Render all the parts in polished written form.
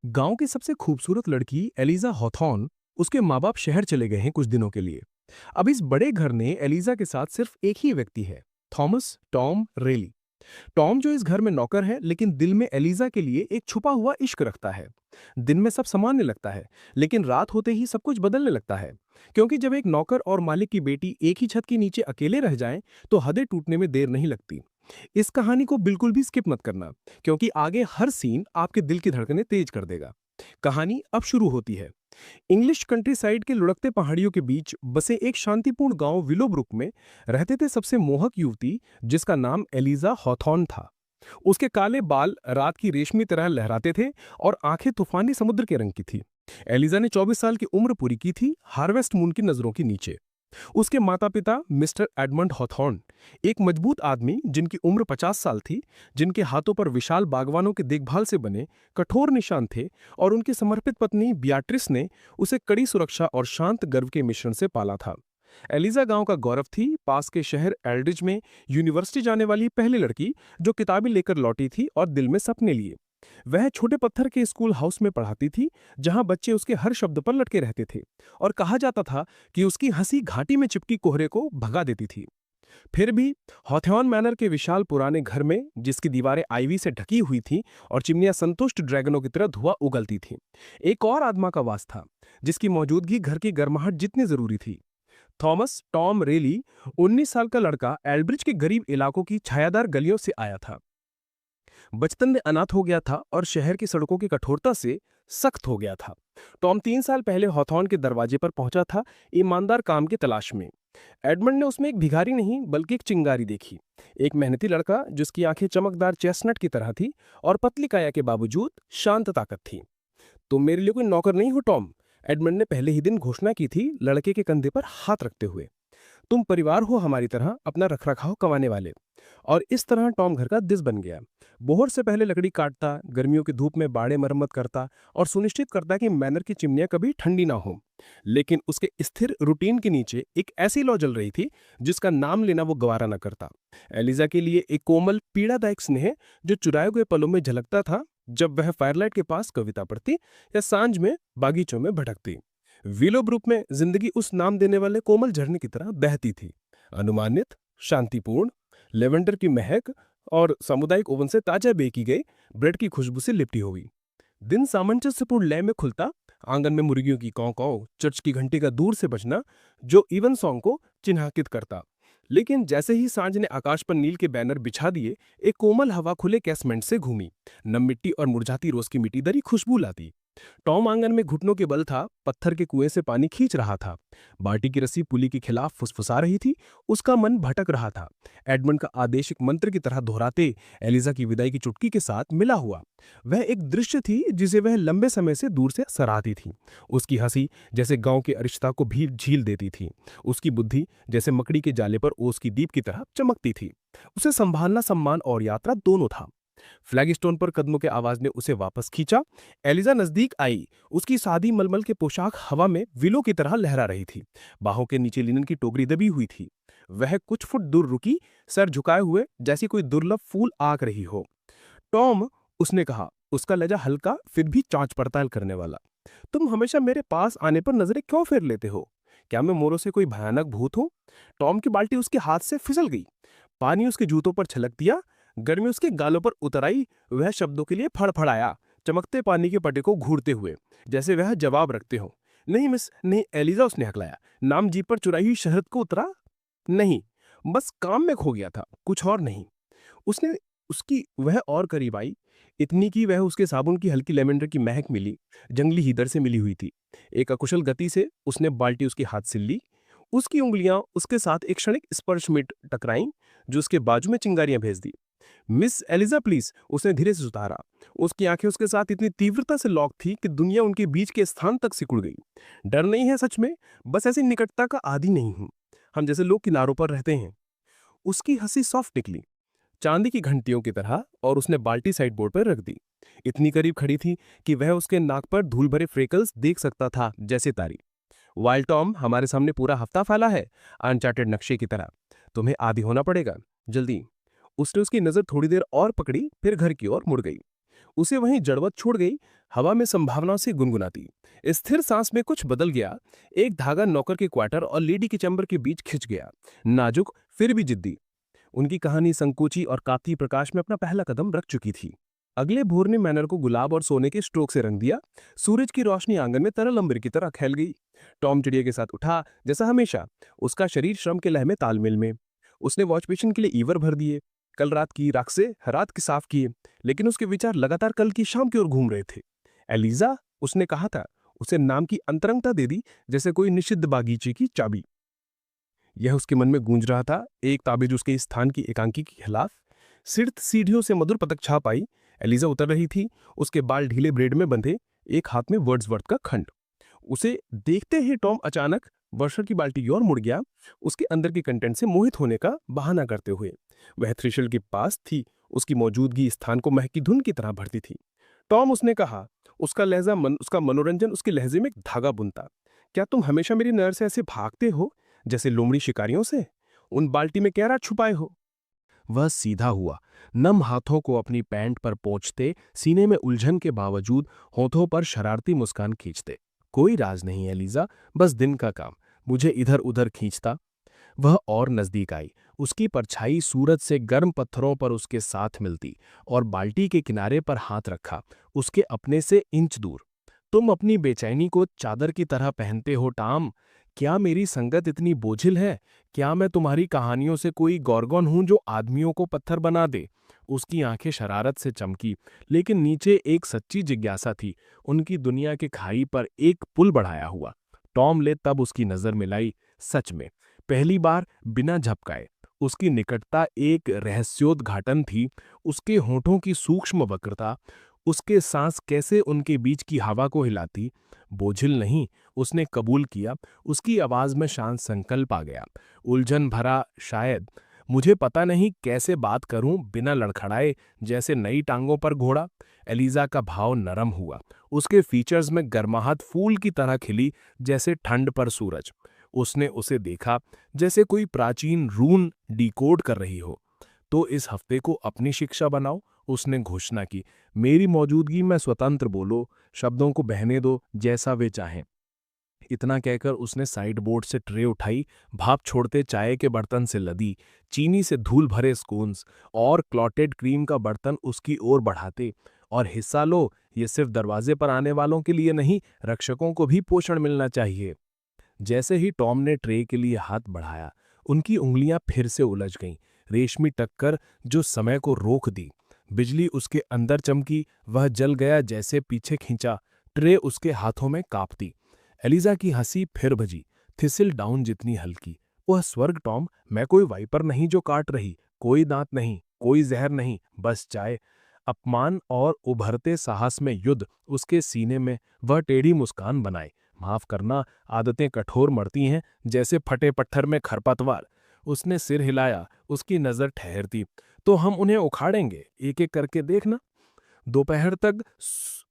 गांव की सबसे खूबसूरत लड़की एलिजा हॉथॉर्न, उसके माँ बाप शहर चले गए हैं कुछ दिनों के लिए। अब इस बड़े घर ने एलिजा के साथ सिर्फ एक ही व्यक्ति है, थॉमस टॉम रेली। टॉम जो इस घर में नौकर है, लेकिन दिल में एलिजा के लिए एक छुपा हुआ इश्क रखता है। दिन में सब सामान्य लगता है, लेकिन रात होते ही सब कुछ बदलने लगता है। क्योंकि जब एक नौकर और मालिक की बेटी एक ही छत के नीचे अकेले रह जाएं, तो हदें टूटने में देर नहीं लगती। इस कहानी को बिल्कुल भी स्किप मत करना, क्योंकि आगे हर सीन आपके दिल की धड़कनें तेज कर देगा। कहानी अब शुरू होती है। इंग्लिश कंट्री साइड के लुढ़कते पहाड़ियों के बीच बसे एक शांतिपूर्ण गांव विलोब्रुक में रहते थे सबसे मोहक युवती, जिसका नाम एलिजा हॉथॉर्न था। उसके काले बाल रात की रेशमी तरह लहराते थे और आंखें तूफानी समुद्र के रंग की थी। एलिजा ने 24 साल की उम्र पूरी की थी, हार्वेस्ट मून की नजरों के नीचे। उसके माता पिता मिस्टर एडमंड हॉथॉर्न, एक मजबूत आदमी जिनकी उम्र 50 साल थी, जिनके हाथों पर विशाल बागवानों के देखभाल से बने कठोर निशान थे, और उनकी समर्पित पत्नी बियाट्रिस ने उसे कड़ी सुरक्षा और शांत गर्व के मिश्रण से पाला था। एलिजा गांव का गौरव थी, पास के शहर एल्ड्रिज में यूनिवर्सिटी जाने वाली पहली लड़की, जो किताबें लेकर लौटी थी और दिल में सपने लिए। वह छोटे पत्थर के स्कूल हाउस में पढ़ाती थी, जहां बच्चे उसके हर शब्द पर लटके रहते थे, और कहा जाता था कि उसकी हंसी घाटी में चिपकी कोहरे को भगा देती थी। फिर भी हॉथॉर्न मैनर के विशाल पुराने घर में, जिसकी दीवारें आईवी से ढकी हुई थीं और चिमनियां संतुष्ट ड्रैगनों की तरह धुआं उगलती थीं, एक और आत्मा का वास था, जिसकी मौजूदगी घर की गर्माहट जितनी जरूरी थी। थॉमस टॉम रेली, 19 साल का लड़का, एल्ब्रिज के गरीब इलाकों की छायादार गलियों से आया था। बचपन में अनाथ हो गया था और शहर की सड़कों की कठोरता से सख्त हो गया था। टॉम 3 साल पहले हॉथॉर्न के दरवाजे पर पहुंचा था, ईमानदार काम की तलाश में। एडमंड ने उसमें एक भिखारी नहीं, बल्कि एक चिंगारी देखी। एक मेहनती लड़का, जिसकी आंखें चमकदार चेस्टनट की तरह थी और पतली काया के बावजूद शांत ताकत थी। तुम मेरे लिए कोई नौकर नहीं हो टॉम, एडमंड ने पहले ही दिन घोषणा की थी, लड़के के कंधे पर हाथ रखते हुए। तुम परिवार हो हमारी तरह, अपना रखरखाव कमाने वाले। और इस तरह टॉम घर का दिस बन गया। बोहर से पहले लकड़ी काटता, गर्मियों की धूप में बाड़े मरम्मत करता और सुनिश्चित करता कि मैनर की चिमनियां कभी ठंडी ना हो। लेकिन उसके स्थिर रूटीन के नीचे एक ऐसी लौ जल रही थी, जिसका नाम लेना वो गवारा न करता। एलिजा के लिए एक कोमल पीड़ादायक स्नेह, जो चुराए हुए पलों में झलकता था जब वह फायरलाइट के पास कविता पढ़ती या सांझ में बागीचों में भटकती। विलोब्रुक में जिंदगी उस नाम देने वाले कोमल झरने की तरह बहती थी, अनुमानित, शांतिपूर्ण, लेवेंडर की महक और सामुदायिक ओवन से ताजा बेकी गई ब्रेड की खुशबू से लिपटी हुई। दिन सामंजस्यपूर्ण लय में खुलता, आंगन में मुर्गियों की कौ कौ, चर्च की घंटी का दूर से बजना, जो इवन सॉन्ग को चिन्हांकित करता। लेकिन जैसे ही सांझ ने आकाश पर नील के बैनर बिछा दिए, एक कोमल हवा खुले कैसमेंट से घूमी, नम मिट्टी और मुरझाती रोज की मिट्टी दरी खुशबू लाती। टॉम आंगन में घुटनों के बल था, पत्थर के कुएं से पानी खींच रहा था। बाल्टी की रस्सी पुली के खिलाफ फुसफुसा रही थी, उसका मन भटक रहा था। एडमंड का आदेश एक मंत्र की तरह दोहराते, एलिजा की विदाई की चुटकी के साथ मिला हुआ। वह एक दृश्य थी जिसे वह लंबे समय से दूर से सराहती थी। उसकी हंसी जैसे गांव के अरिश्ता को भी झील देती थी। उसकी बुद्धि जैसे मकड़ी के जाले पर ओस की दीप की तरह चमकती थी। उसे संभालना सम्मान और यात्रा दोनों था। फ्लैगस्टोन पर कदमों के आवाज ने उसे वापस खींचा। एलिजा नजदीक आई। उसकी सादी मलमल के पोशाक हवा में विलो की तरह लहरा रही थी। बाहों के नीचे लिनन की टोकरी दबी हुई थी। वह कुछ फुट दूर रुकी, सर झुकाए हुए, जैसी कोई दुर्लभ फूल आंक रही हो। टॉम, उसने कहा, उसका लहजा हल्का फिर भी जांच पड़ताल करने वाला। तुम हमेशा मेरे पास आने पर नजरें क्यों फेर लेते हो? क्या मैं मोरों से कोई भयानक भूत हूं? टॉम की बाल्टी उसके हाथ से फिसल गई। पानी उसके जूतों पर छलक दिया, गर्मी उसके गालों पर उतर आई। वह शब्दों के लिए फड़फड़ाया, चमकते पानी के पटे को घूरते हुए, जैसे वह जवाब रखते हो। नहीं मिस, नहीं एलिजा, उसने हकलाया। नाम जीप पर चुराई हुई शहरत को उतरा नहीं, बस काम में खो गया था, कुछ और नहीं। उसने उसकी वह और करीब आई, इतनी कि वह उसके साबुन की हल्की लेवेंडर की महक मिली, जंगली हीदर से मिली हुई थी। एक अकुशल गति से उसने बाल्टी उसके हाथ से ली। उसकी उंगलियां उसके साथ एक क्षणिक स्पर्श में टकराईं, जो उसके बाजू में चिंगारियां भेज दी। मिस एलिजा प्लीज, उसने धीरे से उतारा। उसकी आंखें उसके साथ इतनी तीव्रता से लॉक थी कि दुनिया उनके बीच के स्थान तक सिकुड़ गई। डर नहीं है सच में, बस ऐसी निकटता का आदी नहीं हूं। हम जैसे लोग किनारों पर रहते हैं। उसकी हंसी सॉफ्ट निकली, चांदी की घंटियों की तरह, और उसने बाल्टी साइड बोर्ड पर रख दी। इतनी करीब खड़ी थी कि वह उसके नाक पर धूल भरे फ्रेकल्स देख सकता था, जैसे तारी। वाइल्ड टॉम, हमारे सामने पूरा हफ्ता फैला है, अनचार्टेड नक्शे की तरह। तुम्हें आदी होना पड़ेगा, जल्दी। उसने उसकी नजर थोड़ी देर और पकड़ी, फिर घर की ओर मुड़ गई। उसे वहीं जड़वत छोड़ गई। हवा में संभावनाओं से गुनगुनाती। स्थिर सांस में कुछ बदल गया। एक धागा नौकर के क्वार्टर और लेडी के चैम्बर के बीच खिंच गया। नाजुक फिर भी जिद्दी। उनकी कहानी संकोची और कांपती प्रकाश में अपना पहला कदम रख चुकी थी। अगले भोर ने मैनर को गुलाब और सोने के स्ट्रोक से रंग दिया। सूरज की रोशनी आंगन में तरल अंबर की तरह फैल गई। टॉम चिड़िया के साथ उठा, जैसा हमेशा, उसका शरीर श्रम के लय में तालमेल में। उसने वॉच पेशन के लिए ईवर भर दिए, कल रात की राख से रात के साफ किए, लेकिन उसके विचार लगातार कल की शाम की ओर घूम रहे थे। एलिजा, उसने कहा था, उसे नाम की अंतरंगता दे दी, जैसे कोई निषिद्ध बागीचे की चाबी। यह उसके मन में गूंज रहा था, एक ताबीज उसके इस स्थान की एकांकी के खिलाफ। सिर्फ सीढ़ियों से मधुर पतक छाप आई। एलिजा उतर रही थी, उसके बाल ढीले ब्रेड में बंधे, एक हाथ में वर्ड्सवर्थ का खंड। उसे देखते ही टॉम अचानक वर्षा की बाल्टी की ओर मुड़ गया, उसके अंदर के कंटेंट से मोहित होने का बहाना करते हुए। वह थ्रेशोल्ड के पास थी, उसकी मौजूदगी स्थान को महकी धुन की तरह भरती थी। टॉम, उसने कहा, उसका लहजा उसका मनोरंजन उसके लहजे में एक धागा बुनता। क्या तुम हमेशा मेरी नजर से ऐसे भागते हो, जैसे लोमड़ी शिकारियों से? उन बाल्टी में क्या रात छुपाए हो? वह सीधा हुआ, नम हाथों को अपनी पैंट पर पोंछते, सीने में उलझन के बावजूद होठों पर शरारती मुस्कान खींचते। कोई राज नहीं एलिजा, बस दिन का काम मुझे इधर उधर खींचता। वह और नजदीक आई, उसकी परछाई सूरज से गर्म पत्थरों पर उसके साथ मिलती, और बाल्टी के किनारे पर हाथ रखा, उसके अपने से इंच दूर। तुम अपनी बेचैनी को चादर की तरह पहनते हो टॉम। क्या मेरी संगत इतनी बोझिल है? क्या मैं तुम्हारी कहानियों से कोई गॉर्गन हूं जो आदमियों को पत्थर बना दे? उसकी आंखें शरारत से चमकी, लेकिन नीचे एक सच्ची जिज्ञासा थी, उनकी दुनिया के खाई पर एक पुल बढ़ाया हुआ। टॉम ले तब उसकी नजर मिलाई। सच में, पहली बार बिना झपकाए। उसकी निकटता एक रहस्योद्घाटन थी, उसके होठों की सूक्ष्म वक्रता, उसके सांस कैसे उनके बीच की हवा को हिलाती। बोझिल नहीं, उसने कबूल किया। उसकी आवाज में शांत संकल्प आ गया, उलझन भरा शायद। मुझे पता नहीं कैसे बात करूं बिना लड़खड़ाए, जैसे नई टांगों पर घोड़ा। एलिजा का भाव नरम हुआ, उसके फीचर्स में गर्माहट फूल की तरह खिली, जैसे ठंड पर सूरज। उसने उसे देखा, जैसे कोई प्राचीन रून डिकोड कर रही हो। तो इस हफ्ते को अपनी शिक्षा बनाओ, उसने घोषणा की। मेरी मौजूदगी में स्वतंत्र बोलो, शब्दों को बहने दो जैसा वे चाहें। इतना कहकर उसने साइड बोर्ड से ट्रे उठाई, भाप छोड़ते चाय के बर्तन से लदी, चीनी से धूल भरे स्कोन्स और क्लॉटेड क्रीम का बर्तन उसकी ओर बढ़ाते। और हिस्सा लो, ये सिर्फ दरवाजे पर आने वालों के लिए नहीं, रक्षकों को भी पोषण मिलना चाहिए। जैसे ही टॉम ने ट्रे के लिए हाथ बढ़ाया, उनकी उंगलियां फिर से उलझ गईं, रेशमी टक्कर जो समय को रोक दी। बिजली उसके अंदर चमकी, वह जल गया जैसे पीछे खींचा, ट्रे उसके हाथों में कांपती। एलिजा की हंसी फिर बजी, थिसिल डाउन जितनी हल्की। वह स्वर्ग टॉम, मैं कोई वाइपर नहीं जो काट रही, कोई दांत नहीं, कोई जहर नहीं, बस चाय। अपमान और उभरते साहस में युद्ध उसके सीने में। वह टेढ़ी मुस्कान बनाए, माफ करना, आदतें कठोर मरती हैं, जैसे फटे पत्थर में खरपतवार। उसने सिर हिलाया, उसकी नजर ठहरती। तो हम उन्हें उखाड़ेंगे, एक एक करके देखना। दोपहर तक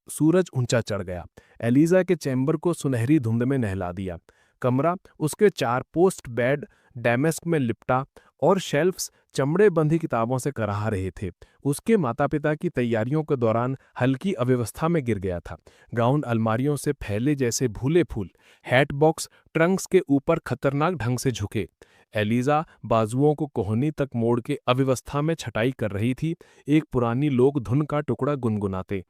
सूरज ऊंचा चढ़ गया, एलिजा के चैम्बर को सुनहरी धुंध में नहला दिया। कमरा उसके 4 पोस्ट बेड डैमेस्क में लिपटा, और शेल्फ्स चमड़े बंधी किताबों से कराह रहे थे। उसके माता पिता की तैयारियों के दौरान हल्की अव्यवस्था में गिर गया था। गाउन अलमारियों से फैले जैसे भूले फूल, हैट बॉक्स ट्रंक्स के ऊपर खतरनाक ढंग से झुके। एलिजा बाजुओं को कोहनी तक मोड़ के अव्यवस्था में छटाई कर रही थी, एक पुरानी लोक धुन का टुकड़ा गुनगुनाते।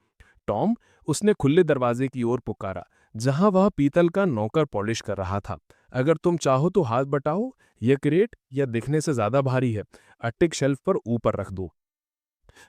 टॉम, उसने खुले दरवाजे की ओर पुकारा, जहां वह पीतल का नौकर पॉलिश कर रहा था। अगर तुम चाहो तो हाथ बटाओ, यह क्रेट यह दिखने से ज्यादा भारी है, अट्टिक शेल्फ पर ऊपर रख दो।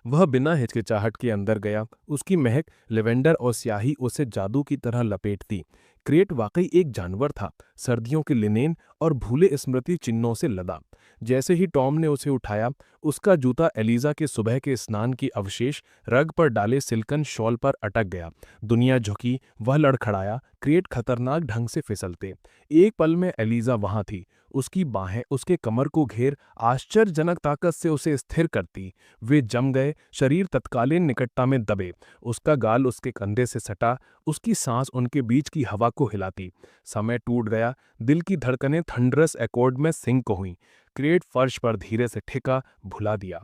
वह बिना हिचकिचाहट के अंदर गया, उसकी महक लेवेंडर और स्याही उसे जादू की तरह लपेटती। क्रेट वाकई एक जानवर था, सर्दियों के लिनेन और भूले स्मृति चिन्हों से लदा। जैसे ही टॉम ने उसे उठाया, उसका जूता एलिजा के सुबह के स्नान की अवशेष रग पर डाले सिल्कन शॉल पर अटक गया। दुनिया झुकी, वह लड़खड़ाया, क्रेट खतरनाक ढंग से फिसलते। एक पल में एलिजा वहां थी, उसकी बाहें उसके कमर को घेर आश्चर्यजनक ताकत से उसे स्थिर करती। वे जम गए, शरीर तत्कालीन निकटता में दबे। उसका गाल उसके कंधे से सटा, उसकी सांस उनके बीच की हवा को हिलाती। समय टूट गया, दिल की धड़कनें थंडरस एकॉर्ड में सिंक हुईं। क्रेट फर्श पर धीरे से ठिका, भुला दिया।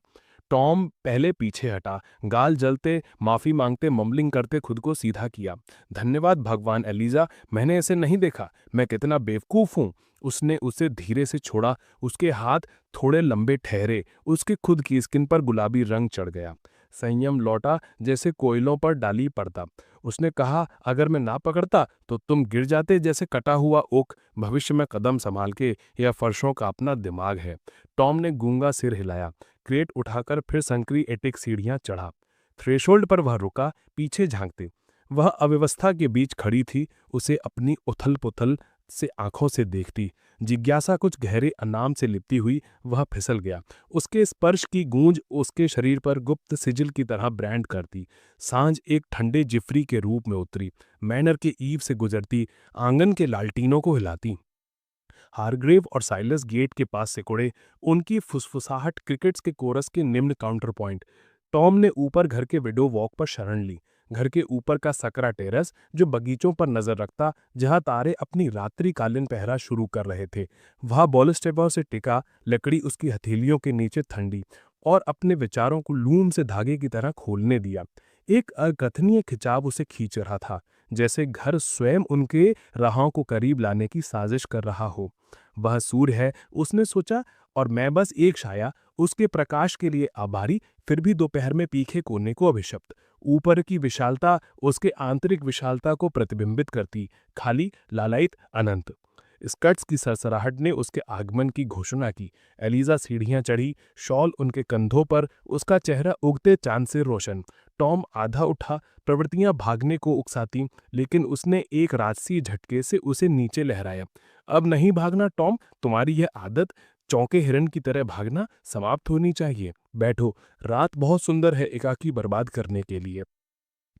टॉम पहले पीछे हटा, गाल जलते, माफी मांगते, मम्बलिंग करते खुद को सीधा किया। धन्यवाद भगवान एलिजा, मैंने ऐसे नहीं देखा, मैं कितना बेवकूफ हूं। उसने उसे धीरे से छोड़ा, उसके हाथ थोड़े लंबे ठहरे, उसके खुद की स्किन पर गुलाबी रंग चढ़ गया। संयम लौटा जैसे कोयलों पर डाली पड़ता। उसने कहा, अगर मैं ना पकड़ता तो तुम गिर जाते जैसे कटा हुआ ओक। भविष्य में कदम संभाल के, यह फर्शों का अपना दिमाग है। टॉम ने गूंगा सिर हिलाया, क्रेट उठाकर फिर संकरी एटिक सीढ़ियां चढ़ा। थ्रेशोल्ड पर वह रुका, पीछे झांकते। वह अव्यवस्था के बीच खड़ी थी, उसे अपनी उथल पुथल से आंखों से देखती। जिज्ञासा कुछ गहरे अनाम से लिपटी हुई, वह फिसल गया। उसके स्पर्श की गूंज उसके शरीर पर गुप्त सिजिल की तरह ब्रांड करती। सांझ एक ठंडे जिफरी के रूप में उतरी, मैनर के ईव से गुजरती, आंगन के लालटीनों को हिलाती। हारग्रेव और साइलस गेट के पास सिकुड़े, उनकी फुसफुसाहट क्रिकेट्स के कोरस के निम्न काउंटर पॉइंट। टॉम ने ऊपर घर के विडो वॉक पर शरण ली। घर के ऊपर का सकरा टेरेस जो बगीचों पर नजर रखता, जहां तारे अपनी रात्रिकालीन पहरा शुरू कर रहे थे। वहां बॉलस्टेबॉ से टिका, लकड़ी उसकी हथेलियों के नीचे ठंडी, और अपने विचारों को लूम से धागे की तरह खोलने दिया। एक अकथनीय खिंचाव उसे खींच रहा था, जैसे घर स्वयं उनके राहों को करीब लाने की साजिश कर रहा हो। वह सूर्य है, उसने सोचा, और मैं बस एक छाया, उसके प्रकाश के लिए आभारी, फिर भी दोपहर में पीखे कोने को अभिशप्त। ऊपर की विशालता उसके आंतरिक विशालता को प्रतिबिंबित करती, खाली, लालायित, अनंत। स्कर्ट्स की सरसराहट ने उसके आगमन की घोषणा की। एलिजा सीढ़ियां चढ़ी, शॉल उनके कंधों पर, उसका चेहरा उगते चांद से रोशन। टॉम आधा उठा, प्रवृत्तियां भागने को उकसाती, लेकिन उसने एक राजसी झटके से उसे नीचे लहराया। अब नहीं भागना टॉम, तुम्हारी यह आदत, चौंके हिरन की तरह भागना, समाप्त होनी चाहिए। बैठो, रात बहुत सुंदर है एकाकी बर्बाद करने के लिए।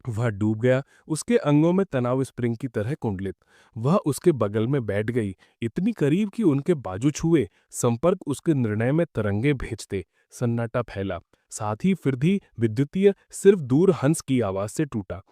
वह डूब गया, उसके अंगों में तनाव स्प्रिंग की तरह कुंडलित। वह उसके बगल में बैठ गई, इतनी करीब कि उनके बाजू छुए। संपर्क उसके निर्णय में तरंगे भेजते। सन्नाटा फैला, साथ ही फिर भी विद्युतीय, सिर्फ दूर हंस की आवाज से टूटा।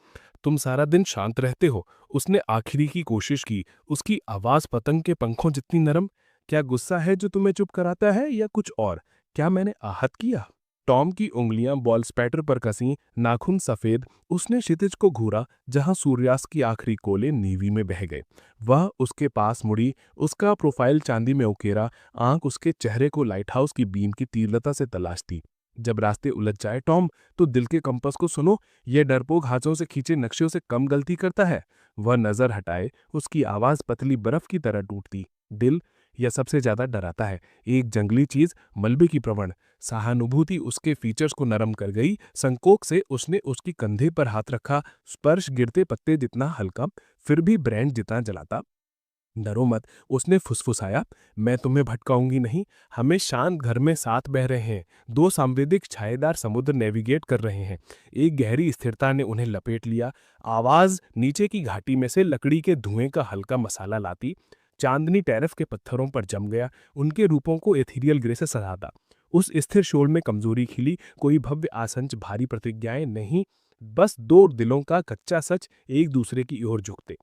तुम सारा दिन शांत रहते हो। उसने आखिरी की कोशिश की, उसकी आवाज पतंग के पंखों जितनी नरम। क्या गुस्सा है जो तुम्हें चुप कराता है, या कुछ और? क्या मैंने आहत किया? टॉम की उंगलियां बॉल स्पैटर पर कसी, नाखून सफेद। उसने क्षितिज को घूरा, जहां सूर्यास्त की आखिरी कोले नीवी में बह गए। वह उसके पास मुड़ी, उसका प्रोफाइल चांदी में उकेरा, आंख उसके चेहरे को लाइटहाउस की बीम की तीव्रता से तलाशती। जब रास्ते उलझ जाए टॉम, तो दिल के कंपस को सुनो, यह डरपोक हाथों से खींचे नक्शों से कम गलती करता है। वह नजर हटाए, उसकी आवाज पतली बर्फ की तरह टूटती। दिल, यह सबसे ज्यादा डराता है। एक जंगली चीज, मलबे की प्रवण। सहानुभूति उसके फीचर्स को नरम कर गई। संकोच से उसने उसकी कंधे पर हाथ रखा, स्पर्श गिरते पत्ते जितना हल्का, फिर भी ब्रांड जितना जलाता। डरो मत, उसने फुसफुसाया, मैं तुम्हें भटकाऊंगी नहीं। हमें शांत घर में साथ बह रहे हैं, दो सांवेदिक छायेदार समुद्र नेविगेट कर रहे हैं। एक गहरी स्थिरता ने उन्हें लपेट लिया। आवाज नीचे की घाटी में से लकड़ी के धुएं का हल्का मसाला लाती। चांदनी टैरिफ के पत्थरों पर जम गया, उनके रूपों को एथीरियल ग्रे से सजाता। उस स्थिर शोर में कमजोरी खिली, कोई भव्य आसंच भारी प्रतिज्ञाएं नहीं, बस दो दिलों का कच्चा सच, एक दूसरे की ओर झुकते।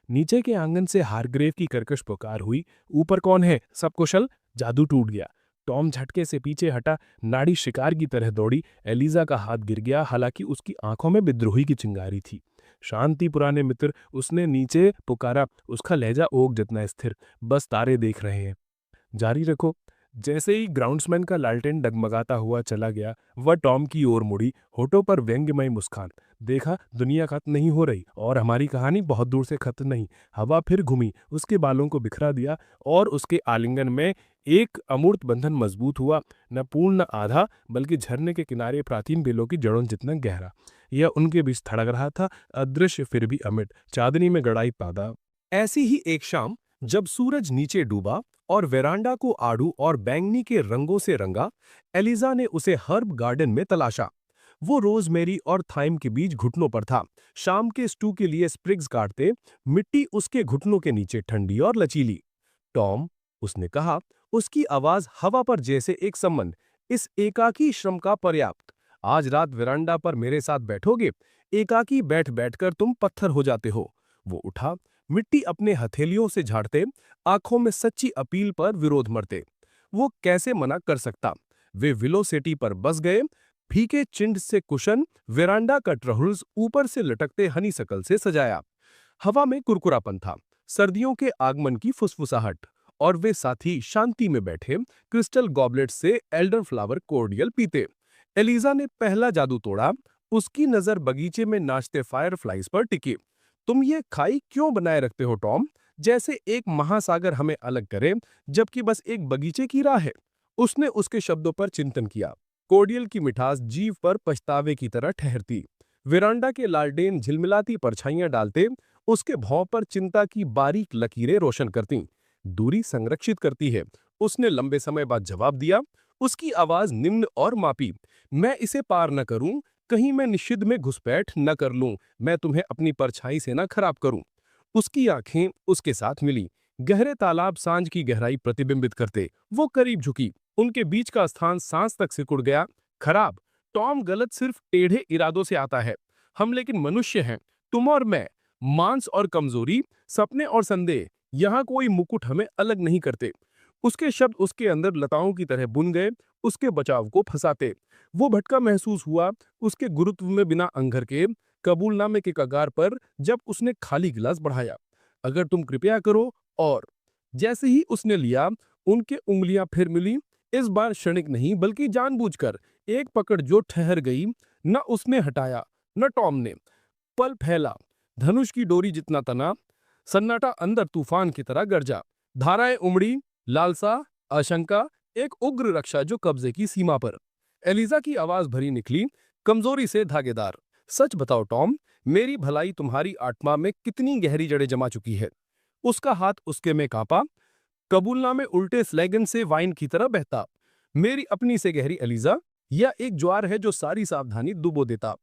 नीचे के आंगन से हारग्रेव की कर्कश पुकार हुई, ऊपर कौन है, सब कुशल? जादू टूट गया। टॉम झटके से पीछे हटा, नाड़ी शिकार की तरह दौड़ी। एलिजा का हाथ गिर गया, हालांकि उसकी आंखों में विद्रोही की चिंगारी थी। शांति पुराने मित्र, उसने नीचे पुकारा, उसका लहजा ओक जितना स्थिर। बस तारे देख रहे हैं, जारी रखो। जैसे ही ग्राउंड्समैन का लालटेन डगमगाता हुआ चला गया, वह टॉम की ओर मुड़ी, होठों पर व्यंग्यमय मुस्कान। देखा, दुनिया खत्म नहीं हो रही, और हमारी कहानी बहुत दूर से खत्म नहीं। हवा फिर घूमी, उसके बालों को बिखरा दिया, और उसके आलिंगन में एक अमूर्त बंधन मजबूत हुआ, न पूर्ण न आधा, बल्कि झरने के किनारे प्राचीन बेलों की जड़ों जितना गहरा। यह उनके बीच धड़क रहा था, अदृश्य फिर भी अमिट, चांदनी में गड़ाई पादा। ऐसी ही एक शाम, जब सूरज नीचे डूबा और वेरांडा को आड़ू और बैंगनी के रंगों से रंगा, एलिजा ने उसे हर्ब गार्डन में तलाशा। वो रोजमेरी और थाइम के बीच घुटनों पर था। शाम के स्टू के लिए स्प्रिग्स काटते, मिट्टी उसके घुटनों के नीचे ठंडी और लचीली। टॉम, उसने कहा, उसकी आवाज हवा पर जैसे एक संबंध, इस एकाकी श्रम का पर्याप्त। आज रात वेरांडा पर मेरे साथ बैठोगे? एकाकी बैठ बैठकर तुम पत्थर हो जाते हो। वो उठा, मिट्टी अपने हथेलियों से झाड़ते, आंखों में सच्ची अपील पर विरोध मरते। वो कैसे मना कर सकता? वे विलो सिटी पर बस गए, फीके चिंड से कुशन, वेरांडा का ट्रहुल्स ऊपर से लटकते हनीसकल से सजाया। हवा में कुरकुरापन था, सर्दियों के आगमन की फुसफुसाहट, और वे साथी शांति में बैठे क्रिस्टल गॉबलेट से एल्डर फ्लावर कोर्डियल पीते। एलिजा ने पहला जादू तोड़ा। उसकी नजर बगीचे में नाचते फायरफ्लाइज पर टिकी। तुम ये खाई क्यों बनाए रखते हो टॉम? जैसे एक महासागर हमें अलग करे, जबकि बस एक बगीचे की राह है। उसने उसके शब्दों पर चिंतन किया। कोर्डियल की मिठास जीभ पर पछतावे की तरह ठहरती। वेरांडा के लालटेन झिलमिलाती परछाइयां डालते उसके भौं पर चिंता की बारीक लकीरें रोशन करती। दूरी संरक्षित करती है, उसने लंबे समय बाद जवाब दिया। उसकी आवाज निम्न और मापी। मैं इसे पार न करूं, कहीं मैं निषिद्ध में घुसपैठ न कर लूं, मैं तुम्हें अपनी परछाई से न खराब करूं। उसकी आंखें उसके साथ मिली, गहरे तालाब सांझ की गहराई प्रतिबिंबित करते। वो करीब झुकी, उनके बीच का स्थान सांस तक सिकुड़ गया। खराब? टॉम, गलत सिर्फ टेढ़े इरादों से आता है। हम लेकिन मनुष्य हैं, तुम और मैं। मांस और कमजोरी, सपने और संदेह, यहाँ कोई मुकुट हमें अलग नहीं करते। उसके शब्द उसके अंदर लताओं की तरह बुन गए, उसके बचाव को फंसाते। वो भटका महसूस हुआ उसके गुरुत्व में बिना अंघर के, कबूलनामे के कगार पर, जब उसने खाली गिलास बढ़ाया। अगर तुम कृपया करो। और जैसे ही उसने लिया, उनके उंगलियां फिर मिली, इस बार क्षणिक नहीं बल्कि जानबूझकर। एक पकड़ जो ठहर गई, न उसने हटाया न टॉम ने। पल फैला, धनुष की डोरी जितना तना, सन्नाटा अंदर तूफान की तरह गरजा। धाराएं उमड़ी, लालसा, आशंका, एक उग्र रक्षा जो कब्जे की सीमा पर। एलिजा की आवाज भरी निकली, कमजोरी से धागेदार। सच बताओ टॉम, मेरी भलाई तुम्हारी आत्मा में कितनी गहरी जड़ें जमा चुकी है? उसका हाथ उसके में कांपा, कबूलनामे उल्टे स्लैगन से वाइन की तरह बहता। मेरी अपनी से गहरी एलिजा, यह एक ज्वार है जो सारी सावधानी डुबो देता।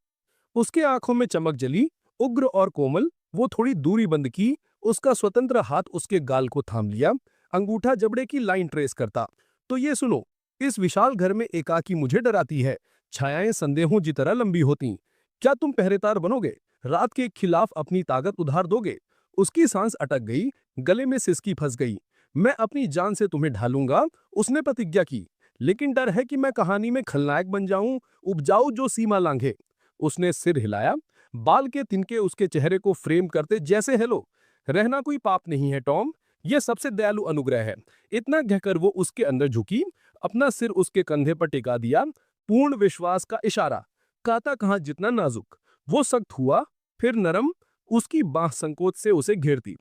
उसके आंखों में चमक जली, उग्र और कोमल। वो थोड़ी दूरी बंद की, उसका स्वतंत्र हाथ उसके गाल को थाम लिया, अंगूठा जबड़े की लाइन ट्रेस करता। तो ये सुनो, इस विशाल घर में एकाकी मुझे डराती है। छायाएं संदेहों की तरह लंबी होती। क्या तुम पहरेदार बनोगे? रात के खिलाफ अपनी ताकत उधार दोगे? उसकी सांस अटक गई, गले में सिसकी फंस गई। मैं अपनी जान से तुम्हें ढालूंगा, उसने प्रतिज्ञा की। लेकिन डर है कि मैं कहानी में खलनायक बन जाऊं, उपजाऊ जो सीमा लांघे। उसने सिर हिलाया, बाल के तिनके उसके चेहरे को फ्रेम करते। जैसे हेलो, रहना कोई पाप नहीं है टॉम, यह सबसे दयालु अनुग्रह है। इतना कहकर वो उसके अंदर झुकी, अपना सिर उसके कंधे पर टिका दिया। पूर्ण विश्वास का इशारा। काता कहाँ जितना नाजुक। वो सख्त हुआ, फिर नरम। उसकी बांह संकोच से उसे घेरती,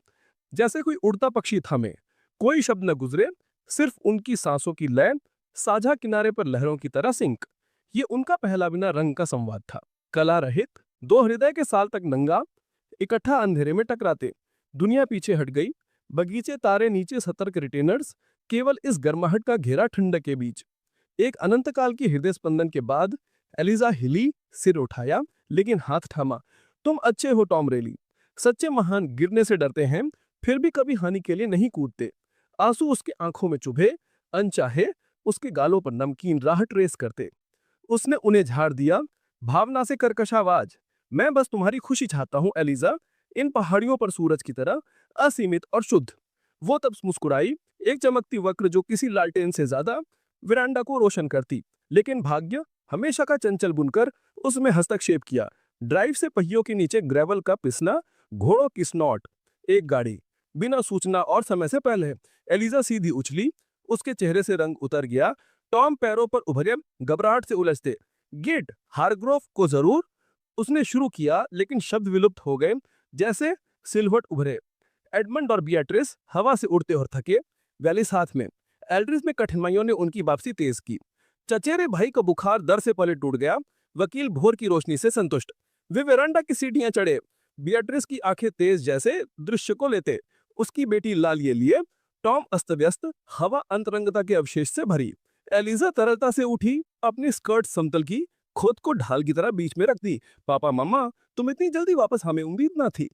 जैसे कोई उड़ता पक्षी थमे। कोई शब्द न गुजरे, सिर्फ उनकी सांसों की लय, साझा किनारे पर लहरों की तरह सिंक। ये उनका पहला बिना रंग का संवाद था। कला रहित, दो हृदय के साल तक नंगा, इकट्ठा अंधेरे में टकराते। दुनिया पीछे हट गई, बगीचे, तारे नीचे, सतर्क रिटेनर्स, केवल इस गर्माहट का घेरा ठंडक के बीच। एक अनंत काल की हृदय स्पंदन के बाद एलिजा हिली, सिर उठाया, लेकिन हाथ थामा। तुम अच्छे हो टॉम रेली। सच्चे महान गिरने से डरते हैं, फिर भी कभी हानि के लिए नहीं कूदते। आंसू उसके आंखों में चुभे, अनचाहे उसके गालों पर नमकीन राह ट्रेस करते। उसने उन्हें झाड़ दिया, भावना से कर्कश आवाज। मैं बस तुम्हारी खुशी चाहता हूं एलिजा, इन पहाड़ियों पर सूरज की तरह, असीमित और शुद्ध। वो तब मुस्कुराई, एक चमकती वक्र जो किसी लालटेन से ज्यादा विरांडा को रोशन करती। लेकिन भाग्य, हमेशा का चंचल बुनकर, उसमें हस्तक्षेप किया। ड्राइव से पहियों के नीचे ग्रेवल का पिसना, घोड़ों की स्नॉट। एक गाड़ी, बिना सूचना और समय से पहले। एलिजा सीधी उछली, उसके चेहरे से रंग उतर गया। टॉम पैरों पर उभरे, घबराहट से उलझते। गिट हारग्रोव को जरूर, उसने शुरू किया, लेकिन शब्द विलुप्त हो गए, जैसे सिलवट उभरे। एडमंड और बियाट्रिस हवा से उड़ते और थके, वैलिस हाथ में। एल्ड्रिस में कठिनाइयों ने उनकी वापसी तेज की। चचेरे भाई का बुखार दर से पले टूट गया। वकील भोर की रोशनी से संतुष्ट। वे वेरांडा की सीढ़ियां चढ़े। बियाट्रिस की आंखें तेज, जैसे दृश्य को लेते। उसकी बेटी लाल ये लिए। टॉम अस्त व्यस्त, हवा अंतरंगता के अवशेष से भरी। एलिजा तरलता से उठी, अपनी स्कर्ट समतल की, खुद को ढाल की तरह बीच में रख दी। पापा मम्मा, तुम इतनी जल्दी वापस, हमें उम्मीद न थी।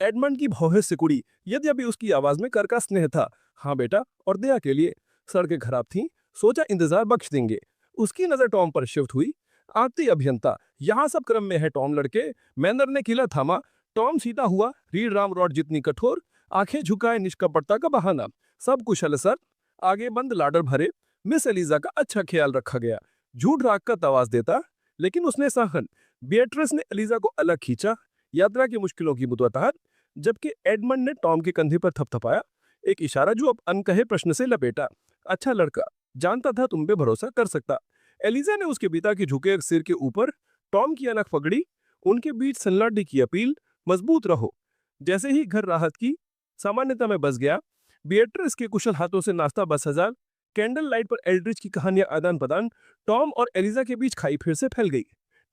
एडमंड की भौहें सिकुड़ी, यद्यपि उसकी आवाज में कर का स्नेह था। हाँ बेटा, और दया के लिए। सड़कें खराब थीं, सोचा इंतजार बख्श देंगे। उसकी नजर टॉम पर शिफ्ट हुई। आती अभियंता, यहाँ सब क्रम में है टॉम लड़के। मैनर ने किला थामा। टॉम सीधा हुआ, रीढ़ राम रॉड जितनी कठोर, आंखें झुकाए, निष्कपटता का बहाना। सब कुशल सर। आगे बंद लाडर भरे। मिस एलिजा का अच्छा ख्याल रखा गया। झूठ राग का तवाज देता। लेकिन उसने सहन। बिएट्रिस ने एलिजा को अलग खींचा, यात्रा की मुश्किलों की बताहत, जबकि एडमंड ने टॉम के कंधे पर थपथपाया, एक इशारा जो अब अनकहे प्रश्न से लपेटा। अच्छा लड़का, जानता था तुम पे भरोसा कर सकता। एलिजा ने उसके पिता के झुके सिर के ऊपर टॉम की अनख पकड़ी, उनके बीच सन्नाटे की अपील, मजबूत रहो। जैसे ही घर राहत की सामान्यता में बस गया, बिएट्रिस के कुशल हाथों से नाश्ता बस हजार, कैंडल लाइट पर एल्ड्रिच की कहानियां आदान प्रदान, टॉम और एलिजा के बीच खाई फिर से फैल गई।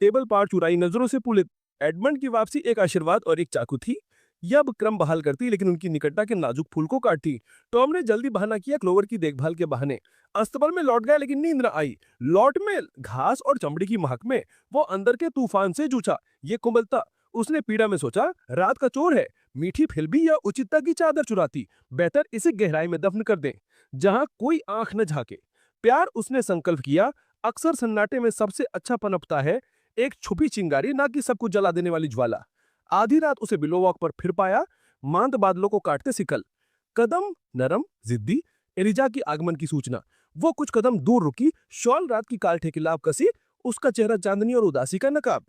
टेबल पार चुराई नजरों से पुलित एडमंड की वापसी एक आशीर्वाद और एक चाकू थी। यह अब क्रम बहाल करती, लेकिन उनकी निकटता के नाजुक फूल को काटती। टॉम ने जल्दी बहाना किया क्लोवर की देखभाल के बहाने। अस्तबल में लौट गया, लेकिन नींद न आई। लौट में घास और चमड़ी की महक में वो अंदर के तूफान से जूझा। ये कुंभलता, उसने पीड़ा में सोचा, रात का चोर है, मीठी फिर भी या उचितता की चादर चुराती। बेहतर इसे गहराई में दफन कर दें, जहां कोई आंख न झाके। प्यार, उसने संकल्प किया, अक्सर सन्नाटे में सबसे अच्छा पनपता है, एक छुपी चिंगारी, ना कि सब कुछ जला देने वाली ज्वाला। आधी रात उसे बिलो वॉक पर फिर पाया, मांद बादलों को काटते सिकल। कदम नरम, जिद्दी, एलिजा की आगमन की सूचना। वो कुछ कदम दूर रुकी, शॉल रात की काल्ठे की लाभ कसी, उसका चेहरा चांदनी और उदासी का नकाब।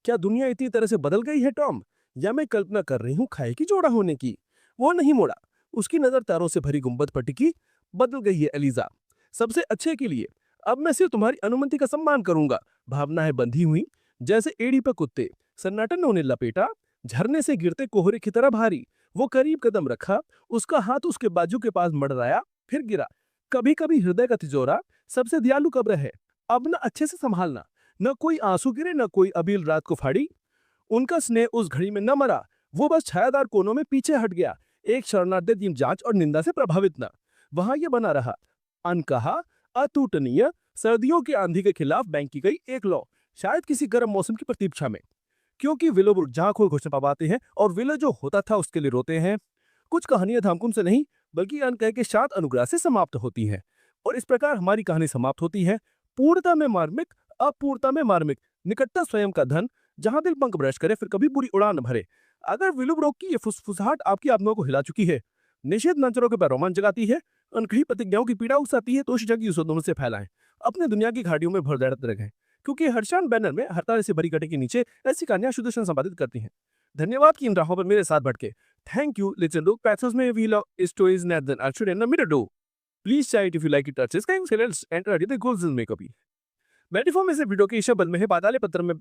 क्या दुनिया इतनी तरह से बदल गई है टॉम, या मैं कल्पना कर रही हूँ खाए की जोड़ा होने की? वो नहीं मुड़ा, उसकी नजर तारों से भरी गुंबद पर टिकी। बदल गई है एलिजा, सबसे अच्छे के लिए। अब मैं सिर्फ तुम्हारी अनुमति का सम्मान करूंगा। भावनाएं बंधी हुई, जैसे एड़ी पर कुत्ते। सन्नाटा ने उन्हें लपेटा, झरने से गिरते कोहरे की तरह भारी। वो करीब कदम रखा, उसका हाथ उसके बाजू के पास मड़राया, फिर गिरा। कभी कभी हृदय का तिजोरा, सबसे दयालु कब्र है, अब न अच्छे से संभालना। न कोई आंसू गिरे, न कोई अबील रात को फाड़ी। उनका स्नेह उस घड़ी में न मरा, वो बस छायादार कोनों में पीछे हट गया, एक शरणार्थी टीम जांच और निंदा से प्रभावित न। वहां ये बना रहा, अनकहा, अतुटनीय, सर्दियों की आंधी के खिलाफ बैंक की गई एक लौ, शायद किसी गर्म मौसम की प्रतीक्षा में। क्योंकि विलो जहां खोल घोषणा पाते हैं और विलो जो होता था उसके लिए रोते हैं। कुछ कहानियां धामकुम से नहीं, बल्कि अनकह के शांत अनुग्रह से समाप्त होती हैं। और इस प्रकार हमारी कहानी समाप्त होती है, पूर्णता में मार्मिक, अपूर्णता में मार्मिक। निकटता स्वयं का धन, जहां दिल पंख ब्रश करे फिर कभी बुरी उड़ान भरे। अगर विलुब्रोक की ये फुसफुसाहट आपकी आत्मा को हिला चुकी है, निषेध मंचरों के पर रोमांच जगाती है, अनकही प्रतिज्ञाओं की पीड़ा उकसाती है, तो शिक्षा की दोनों से फैलाएं, अपने दुनिया की घाटियों में भर दौड़ते रखें। क्योंकि हर्षान बैनर में हड़ताल से भरी कटे के नीचे ऐसी कहानियां शुद्ध संपादित करती हैं। धन्यवाद कि इन राहों पर मेरे साथ भटके। Thank you, listen to pathos में we love stories net then are should in the middle do. Please share it if you like it touches kind silence and ready the goals in makeup. मेडिफॉर्म में से video के ईशा बल में है, पाताले पत्र में